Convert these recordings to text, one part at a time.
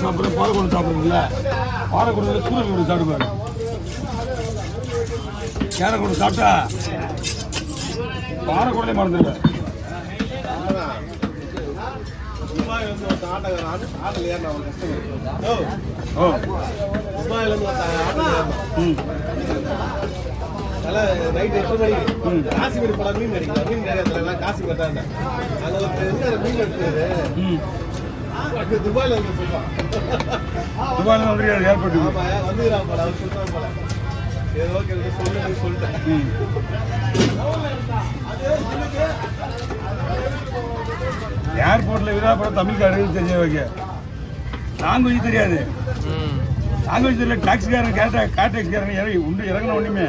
சாப்பிட்றேன் பாலக்கொண்டு சாப்பிட்றீங்களா? பாலக்கொண்டு சூரிய கொண்டு சாப்பிடுவாரு. கேரை கொண்டு சாப்பிட்டா பாலக்கொண்டே மறந்துடுவேன். நைட் 8 மணிக்கு காசிமீர் பல மீன் கிடைக்கும். மீன் கிடைக்கிறதுல காசிமீர் தான் அங்கே மீன் எடுத்துருது. துபாயில வந்து சொல்லுவான். துபாயில வந்து ஏற்பட்டு வந்துக்கிறான் போல. அவர் சொல்றான் போல. ஏதோ சொல்லு சொல்லிட்டேன். ஏர்போர்ட்ல விழாப்படம் தமிழ்காரங்க தெரிஞ்ச வைக்க லாங்குவேஜ் தெரியாது. லாங்குவேஜ் தெரியல. டாக்ஸிக்காரன் கார் டாக்ஸிக்காரன் இறங்கி உண்டு இறங்கின ஒன்றுமே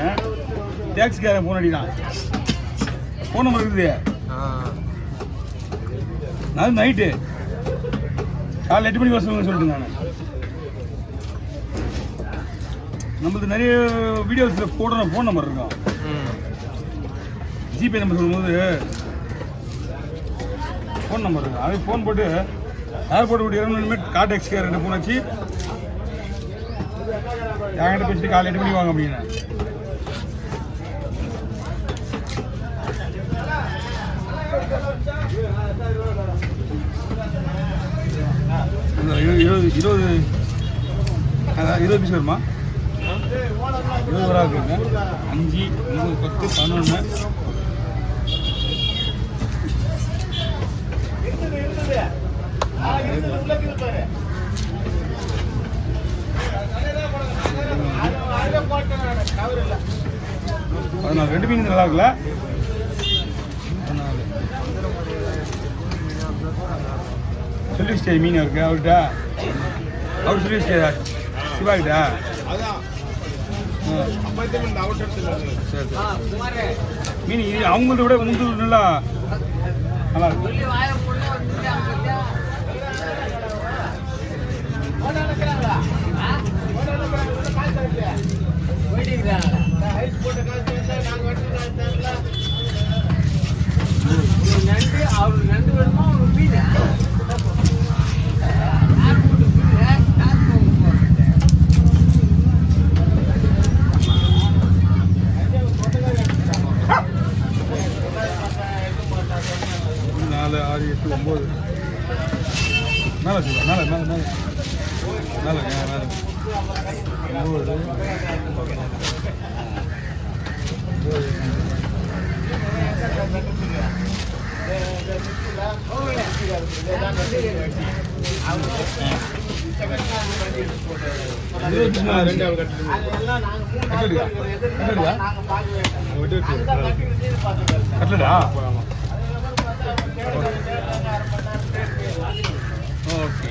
டாக்ஸிக்காரன் ஃபோன் அடிக்கிறான். ஃபோன் நம்பர் இருக்குது. நான் நைட்டு காலைல 8 மணிக்கு வர சொல்லிட்டு நான் நம்மளுக்கு நிறைய வீடியோஸில் போடுற ஃபோன் நம்பர் இருக்கும். ஜிபே நம்பர் சொல்லும்போது ஃபோன் நம்பர் இருக்கும். அதே ஃபோன் போட்டு ஏர்போர்ட் விட்டு இறங்கணுமே கார் டாக்ஸிக்கார் 2 ஃபோன் வச்சு என்கிட்ட பேசிட்டு காலைல 8 மணிக்கு வாங்க அப்படின்னு 20 பீஸ் வருமா? 20 ரூபா இருக்குங்க. 5, 9, 10, 11 14 2 மீன் நல்லா இருக்குல்ல? சொல்லிவிட்டே மீன் இருக்கு அவர்கிட்ட. அவர் சொல்லிவிட்டே சிவாகிட்டா மீன் அவங்கள்ட்ட விட முந்து நல்லா நல்லா இருக்கு. மேலே மேலே மேலே மேலே மேலே மேலே 9 கட்டலடா. ஓகே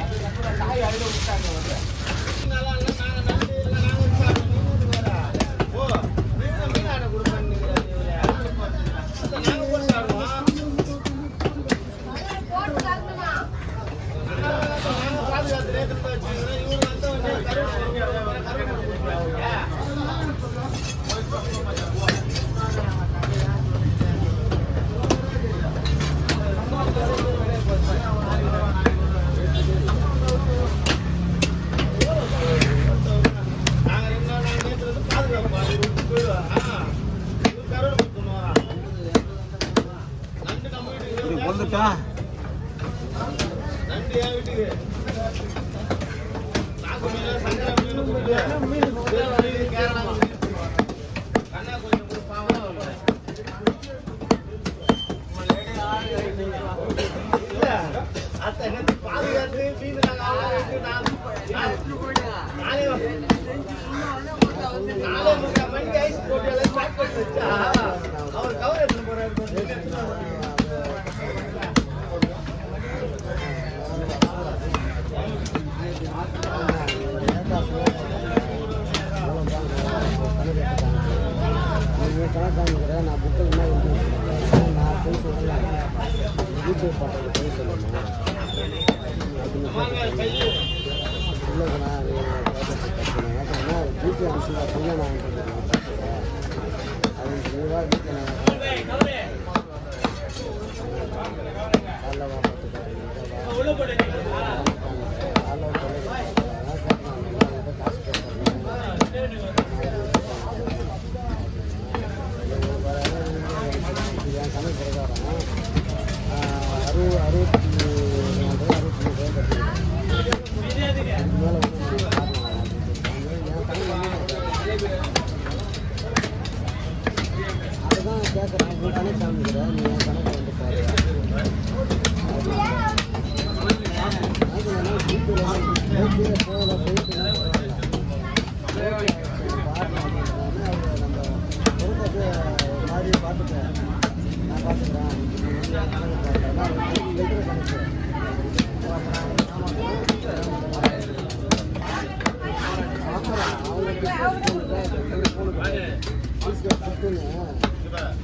வந்துட்டா ஜிபே பண்ணுறது போய் சொல்லணும் இல்லைங்கண்ணா ஜிபே அனுப்பிச்சு சொன்னால் நான் அது ரூபா வீட்டில் காலைல என் கணக்கு பிரகாரம் 60 அதுதான் கேட்குறேன் உங்கள் கணக்கு காமிக்கிறேன் நீ என் கணக்கு வந்து பாரு ஜிபேல போகல போயிட்டு நம்ம பொறுப்பை மாதிரி பார்த்துட்டேன் நான் பார்த்துக்கிறேன் கணக்கு அவங்க